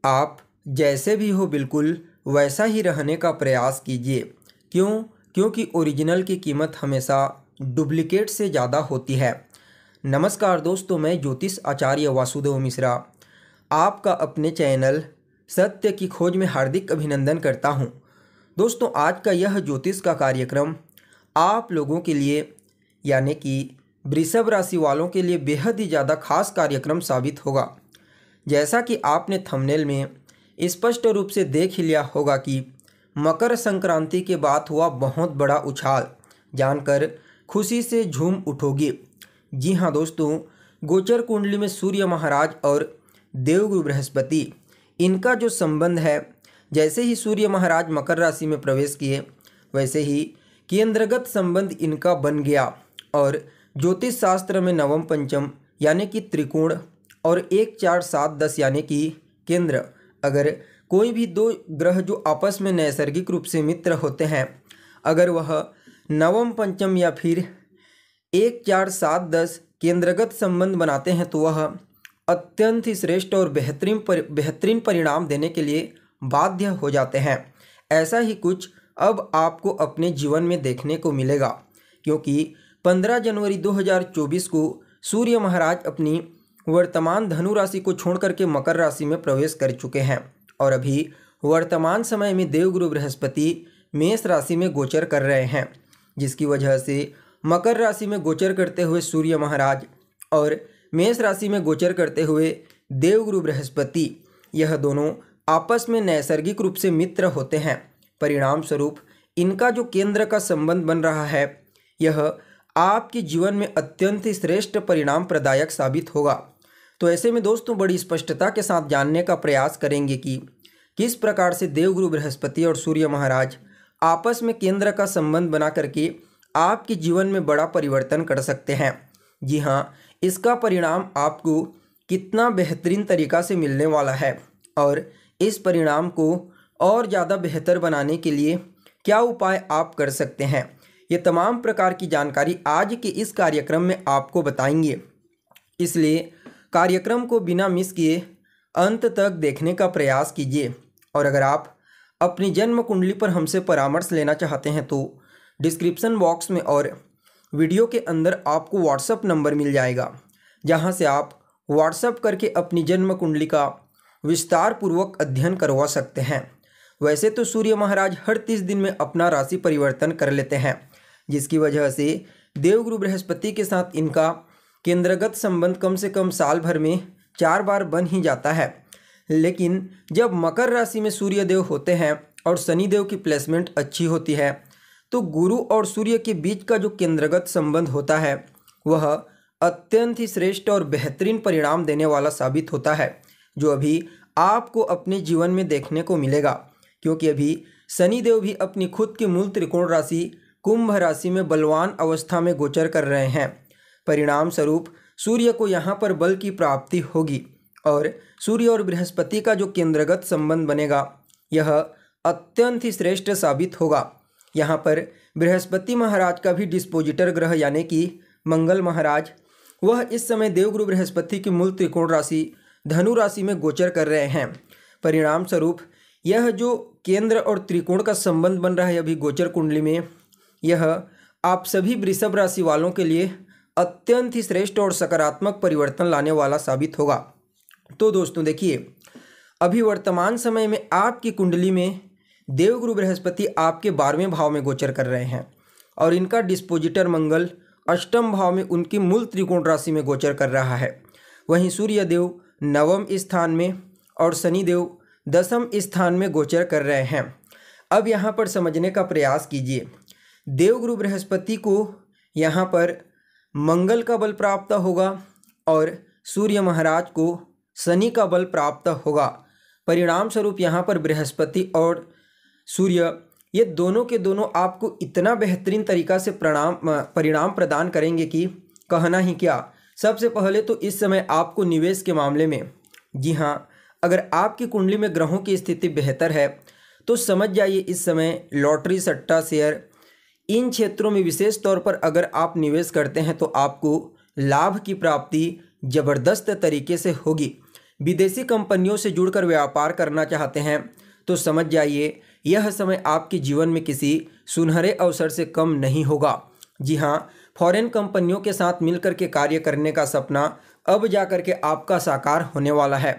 आप जैसे भी हो बिल्कुल वैसा ही रहने का प्रयास कीजिए। क्यों? क्योंकि ओरिजिनल की कीमत हमेशा डुप्लीकेट से ज़्यादा होती है। नमस्कार दोस्तों, मैं ज्योतिष आचार्य वासुदेव मिश्रा आपका अपने चैनल सत्य की खोज में हार्दिक अभिनंदन करता हूं। दोस्तों, आज का यह ज्योतिष का कार्यक्रम आप लोगों के लिए यानी कि वृषभ राशि वालों के लिए बेहद ही ज़्यादा खास कार्यक्रम साबित होगा। जैसा कि आपने थंबनेल में स्पष्ट रूप से देख ही लिया होगा कि मकर संक्रांति के बाद हुआ बहुत बड़ा उछाल जानकर खुशी से झूम उठोगे। जी हाँ दोस्तों, गोचर कुंडली में सूर्य महाराज और देवगुरु बृहस्पति इनका जो संबंध है, जैसे ही सूर्य महाराज मकर राशि में प्रवेश किए वैसे ही केंद्रगत संबंध इनका बन गया और ज्योतिष शास्त्र में नवम पंचम यानी कि त्रिकोण और 1 4 7 10 यानी कि केंद्र, अगर कोई भी दो ग्रह जो आपस में नैसर्गिक रूप से मित्र होते हैं, अगर वह नवम पंचम या फिर 1 4 7 10 केंद्रगत संबंध बनाते हैं तो वह अत्यंत ही श्रेष्ठ और बेहतरीन परिणाम देने के लिए बाध्य हो जाते हैं। ऐसा ही कुछ अब आपको अपने जीवन में देखने को मिलेगा, क्योंकि 15 जनवरी 2024 को सूर्य महाराज अपनी वर्तमान धनु राशि को छोड़ करके मकर राशि में प्रवेश कर चुके हैं और अभी वर्तमान समय में देवगुरु बृहस्पति मेष राशि में गोचर कर रहे हैं, जिसकी वजह से मकर राशि में गोचर करते हुए सूर्य महाराज और मेष राशि में गोचर करते हुए देवगुरु बृहस्पति, यह दोनों आपस में नैसर्गिक रूप से मित्र होते हैं। परिणाम स्वरूप इनका जो केंद्र का संबंध बन रहा है, यह आपके जीवन में अत्यंत ही श्रेष्ठ परिणाम प्रदायक साबित होगा। तो ऐसे में दोस्तों, बड़ी स्पष्टता के साथ जानने का प्रयास करेंगे कि किस प्रकार से देवगुरु बृहस्पति और सूर्य महाराज आपस में केंद्र का संबंध बना करके आपके जीवन में बड़ा परिवर्तन कर सकते हैं। जी हाँ, इसका परिणाम आपको कितना बेहतरीन तरीका से मिलने वाला है और इस परिणाम को और ज़्यादा बेहतर बनाने के लिए क्या उपाय आप कर सकते हैं, ये तमाम प्रकार की जानकारी आज के इस कार्यक्रम में आपको बताएंगे। इसलिए कार्यक्रम को बिना मिस किए अंत तक देखने का प्रयास कीजिए। और अगर आप अपनी जन्म कुंडली पर हमसे परामर्श लेना चाहते हैं तो डिस्क्रिप्शन बॉक्स में और वीडियो के अंदर आपको व्हाट्सएप नंबर मिल जाएगा, जहां से आप व्हाट्सएप करके अपनी जन्म कुंडली का विस्तार पूर्वक अध्ययन करवा सकते हैं। वैसे तो सूर्य महाराज हर 30 दिन में अपना राशि परिवर्तन कर लेते हैं, जिसकी वजह से देवगुरु बृहस्पति के साथ इनका केंद्रगत संबंध कम से कम साल भर में 4 बार बन ही जाता है। लेकिन जब मकर राशि में सूर्य देव होते हैं और शनि देव की प्लेसमेंट अच्छी होती है, तो गुरु और सूर्य के बीच का जो केंद्रगत संबंध होता है वह अत्यंत ही श्रेष्ठ और बेहतरीन परिणाम देने वाला साबित होता है, जो अभी आपको अपने जीवन में देखने को मिलेगा। क्योंकि अभी शनि देव भी अपनी खुद की मूल त्रिकोण राशि कुंभ राशि में बलवान अवस्था में गोचर कर रहे हैं। परिणाम स्वरूप सूर्य को यहाँ पर बल की प्राप्ति होगी और सूर्य और बृहस्पति का जो केंद्रगत संबंध बनेगा, यह अत्यंत ही श्रेष्ठ साबित होगा। यहाँ पर बृहस्पति महाराज का भी डिस्पोजिटर ग्रह यानी कि मंगल महाराज, वह इस समय देवगुरु बृहस्पति की मूल त्रिकोण राशि धनु राशि में गोचर कर रहे हैं। परिणाम स्वरूप यह जो केंद्र और त्रिकोण का संबंध बन रहा है अभी गोचर कुंडली में, यह आप सभी वृषभ राशि वालों के लिए अत्यंत ही श्रेष्ठ और सकारात्मक परिवर्तन लाने वाला साबित होगा। तो दोस्तों देखिए, अभी वर्तमान समय में आपकी कुंडली में देवगुरु बृहस्पति आपके 12वें भाव में गोचर कर रहे हैं और इनका डिस्पोजिटर मंगल 8वें भाव में उनकी मूल त्रिकोण राशि में गोचर कर रहा है। वहीं सूर्य देव 9वें स्थान में और शनि देव 10वें स्थान में गोचर कर रहे हैं। अब यहाँ पर समझने का प्रयास कीजिए, देवगुरु बृहस्पति को यहाँ पर मंगल का बल प्राप्त होगा और सूर्य महाराज को शनि का बल प्राप्त होगा। परिणाम स्वरूप यहाँ पर बृहस्पति और सूर्य ये दोनों के दोनों आपको इतना बेहतरीन तरीका से परिणाम प्रदान करेंगे कि कहना ही क्या। सबसे पहले तो इस समय आपको निवेश के मामले में, जी हाँ, अगर आपकी कुंडली में ग्रहों की स्थिति बेहतर है तो समझ जाइए इस समय लॉटरी, सट्टा, शेयर, इन क्षेत्रों में विशेष तौर पर अगर आप निवेश करते हैं तो आपको लाभ की प्राप्ति ज़बरदस्त तरीके से होगी। विदेशी कंपनियों से जुड़कर व्यापार करना चाहते हैं तो समझ जाइए यह समय आपके जीवन में किसी सुनहरे अवसर से कम नहीं होगा। जी हाँ, फॉरेन कंपनियों के साथ मिलकर के कार्य करने का सपना अब जाकर के आपका साकार होने वाला है।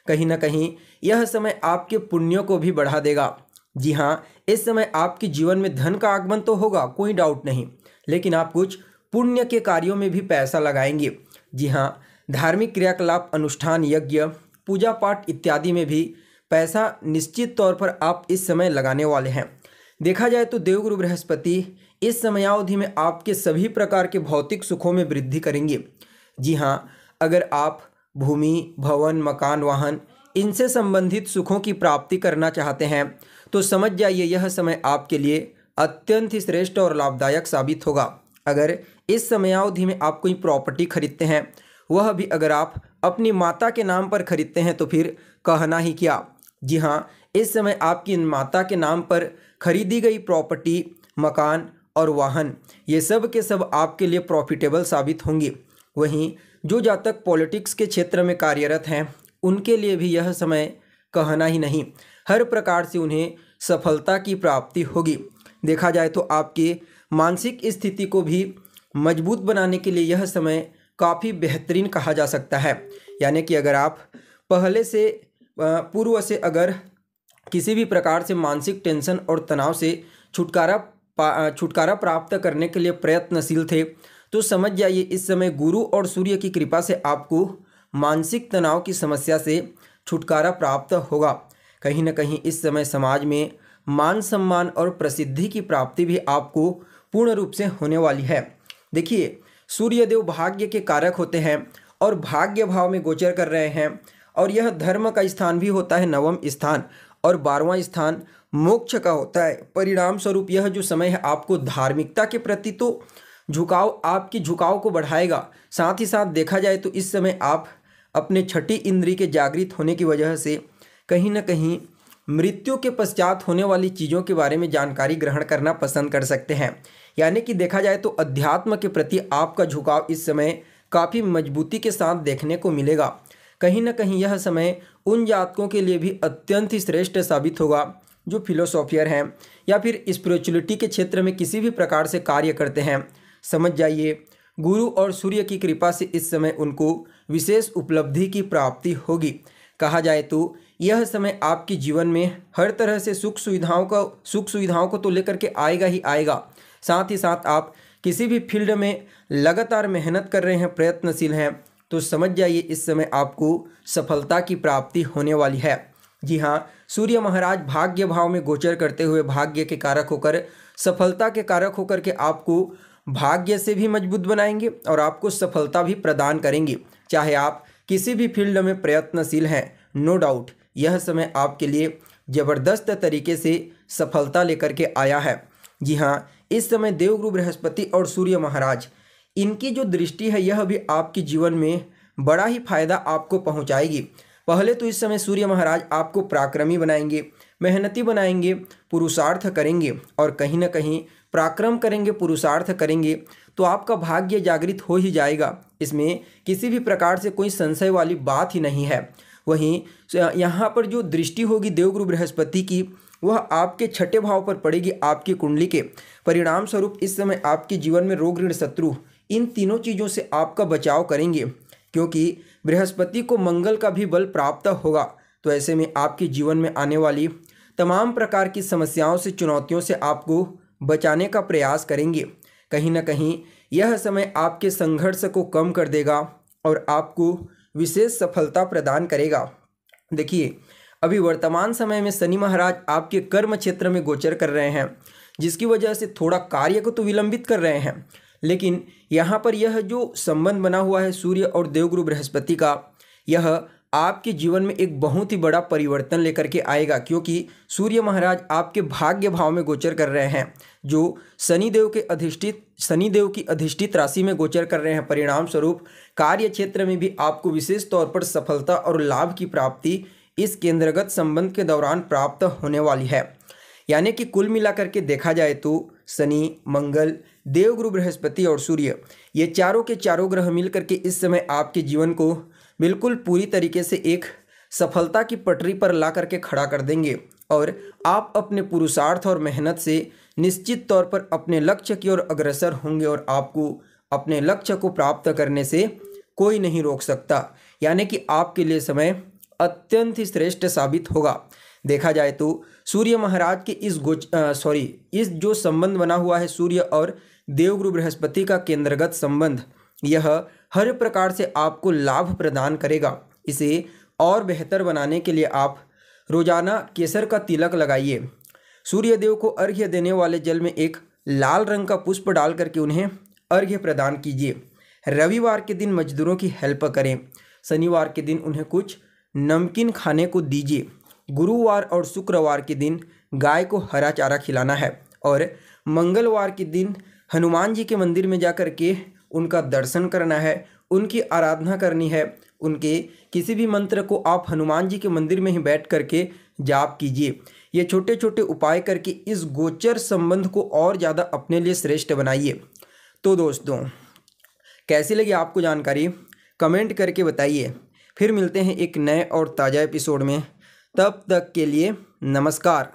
कहीं ना कहीं यह समय आपके पुण्यों को भी बढ़ा देगा। जी हाँ, इस समय आपके जीवन में धन का आगमन तो होगा, कोई डाउट नहीं, लेकिन आप कुछ पुण्य के कार्यों में भी पैसा लगाएंगे। जी हाँ, धार्मिक क्रियाकलाप, अनुष्ठान, यज्ञ, पूजा पाठ इत्यादि में भी पैसा निश्चित तौर पर आप इस समय लगाने वाले हैं। देखा जाए तो देवगुरु बृहस्पति इस समयावधि में आपके सभी प्रकार के भौतिक सुखों में वृद्धि करेंगे। जी हाँ, अगर आप भूमि, भवन, मकान, वाहन इनसे संबंधित सुखों की प्राप्ति करना चाहते हैं तो समझ जाइए यह समय आपके लिए अत्यंत ही श्रेष्ठ और लाभदायक साबित होगा। अगर इस समयावधि में आप कोई प्रॉपर्टी खरीदते हैं, वह भी अगर आप अपनी माता के नाम पर खरीदते हैं तो फिर कहना ही क्या। जी हाँ, इस समय आपकी माता के नाम पर खरीदी गई प्रॉपर्टी, मकान और वाहन ये सब के सब आपके लिए प्रॉफिटेबल साबित होंगे। वहीं जो जातक पॉलिटिक्स के क्षेत्र में कार्यरत हैं उनके लिए भी यह समय कहना ही नहीं, हर प्रकार से उन्हें सफलता की प्राप्ति होगी। देखा जाए तो आपकी मानसिक स्थिति को भी मजबूत बनाने के लिए यह समय काफ़ी बेहतरीन कहा जा सकता है। यानी कि अगर आप पहले से पूर्व से अगर किसी भी प्रकार से मानसिक टेंशन और तनाव से छुटकारा प्राप्त करने के लिए प्रयत्नशील थे तो समझ जाइए इस समय गुरु और सूर्य की कृपा से आपको मानसिक तनाव की समस्या से छुटकारा प्राप्त होगा। कहीं ना कहीं इस समय समाज में मान सम्मान और प्रसिद्धि की प्राप्ति भी आपको पूर्ण रूप से होने वाली है। देखिए, सूर्यदेव भाग्य के कारक होते हैं और भाग्य भाव में गोचर कर रहे हैं और यह धर्म का स्थान भी होता है, 9वां स्थान, और 12वां स्थान मोक्ष का होता है। परिणाम स्वरूप यह जो समय है आपको धार्मिकता के प्रति तो आपकी झुकाव को बढ़ाएगा। साथ ही साथ देखा जाए तो इस समय आप अपने छठी इंद्री के जागृत होने की वजह से कहीं ना कहीं मृत्यु के पश्चात होने वाली चीज़ों के बारे में जानकारी ग्रहण करना पसंद कर सकते हैं। यानी कि देखा जाए तो अध्यात्म के प्रति आपका झुकाव इस समय काफ़ी मजबूती के साथ देखने को मिलेगा। कहीं ना कहीं यह समय उन जातकों के लिए भी अत्यंत ही श्रेष्ठ साबित होगा जो फिलोसोफियर हैं या फिर स्पिरिचुअलिटी के क्षेत्र में किसी भी प्रकार से कार्य करते हैं। समझ जाइए गुरु और सूर्य की कृपा से इस समय उनको विशेष उपलब्धि की प्राप्ति होगी। कहा जाए तो यह समय आपके जीवन में हर तरह से सुख सुविधाओं को तो लेकर के आएगा ही आएगा। साथ ही साथ आप किसी भी फील्ड में लगातार मेहनत कर रहे हैं, प्रयत्नशील हैं, तो समझ जाइए इस समय आपको सफलता की प्राप्ति होने वाली है। जी हाँ, सूर्य महाराज भाग्य भाव में गोचर करते हुए भाग्य के कारक होकर, सफलता के कारक होकर के आपको भाग्य से भी मजबूत बनाएंगे और आपको सफलता भी प्रदान करेंगे। चाहे आप किसी भी फील्ड में प्रयत्नशील हैं, नो डाउट यह समय आपके लिए ज़बरदस्त तरीके से सफलता लेकर के आया है। जी हाँ, इस समय देवगुरु बृहस्पति और सूर्य महाराज इनकी जो दृष्टि है यह भी आपके जीवन में बड़ा ही फायदा आपको पहुंचाएगी। पहले तो इस समय सूर्य महाराज आपको पराक्रमी बनाएंगे, मेहनती बनाएंगे, पुरुषार्थ करेंगे और कहीं ना कहीं पराक्रम करेंगे, पुरुषार्थ करेंगे तो आपका भाग्य जागृत हो ही जाएगा। इसमें किसी भी प्रकार से कोई संशय वाली बात ही नहीं है। वहीं यहाँ पर जो दृष्टि होगी देवगुरु बृहस्पति की वह आपके छठे भाव पर पड़ेगी, आपकी कुंडली के। परिणाम स्वरूप इस समय आपके जीवन में रोग, ऋण, शत्रु इन तीनों चीज़ों से आपका बचाव करेंगे, क्योंकि बृहस्पति को मंगल का भी बल प्राप्त होगा। तो ऐसे में आपके जीवन में आने वाली तमाम प्रकार की समस्याओं से, चुनौतियों से आपको बचाने का प्रयास करेंगे। कहीं ना कहीं यह समय आपके संघर्ष को कम कर देगा और आपको विशेष सफलता प्रदान करेगा। देखिए, अभी वर्तमान समय में शनि महाराज आपके कर्म क्षेत्र में गोचर कर रहे हैं, जिसकी वजह से थोड़ा कार्य को तो विलंबित कर रहे हैं, लेकिन यहाँ पर यह जो संबंध बना हुआ है सूर्य और देवगुरु बृहस्पति का, यह आपके जीवन में एक बहुत ही बड़ा परिवर्तन लेकर के आएगा, क्योंकि सूर्य महाराज आपके भाग्य भाव में गोचर कर रहे हैं, जो शनिदेव की अधिष्ठित राशि में गोचर कर रहे हैं। परिणाम स्वरूप कार्य क्षेत्र में भी आपको विशेष तौर पर सफलता और लाभ की प्राप्ति इस केंद्रगत संबंध के दौरान प्राप्त होने वाली है। यानी कि कुल मिलाकर के देखा जाए तो शनि, मंगल, देवगुरु बृहस्पति और सूर्य, ये चारों के चारों ग्रह मिलकर के इस समय आपके जीवन को बिल्कुल पूरी तरीके से एक सफलता की पटरी पर ला करके खड़ा कर देंगे और आप अपने पुरुषार्थ और मेहनत से निश्चित तौर पर अपने लक्ष्य की ओर अग्रसर होंगे और आपको अपने लक्ष्य को प्राप्त करने से कोई नहीं रोक सकता। यानी कि आपके लिए समय अत्यंत ही श्रेष्ठ साबित होगा। देखा जाए तो सूर्य महाराज के इस जो संबंध बना हुआ है सूर्य और देवगुरु बृहस्पति का केंद्रगत संबंध, यह हर प्रकार से आपको लाभ प्रदान करेगा। इसे और बेहतर बनाने के लिए आप रोजाना केसर का तिलक लगाइए। सूर्य देव को अर्घ्य देने वाले जल में एक लाल रंग का पुष्प डाल करके उन्हें अर्घ्य प्रदान कीजिए। रविवार के दिन मजदूरों की हेल्प करें। शनिवार के दिन उन्हें कुछ नमकीन खाने को दीजिए। गुरुवार और शुक्रवार के दिन गाय को हरा चारा खिलाना है और मंगलवार के दिन हनुमान जी के मंदिर में जाकर के उनका दर्शन करना है, उनकी आराधना करनी है। उनके किसी भी मंत्र को आप हनुमान जी के मंदिर में ही बैठ करके जाप कीजिए। ये छोटे छोटे उपाय करके इस गोचर संबंध को और ज़्यादा अपने लिए श्रेष्ठ बनाइए। तो दोस्तों, कैसी लगी आपको जानकारी, कमेंट करके बताइए। फिर मिलते हैं एक नए और ताज़ा एपिसोड में। तब तक के लिए नमस्कार।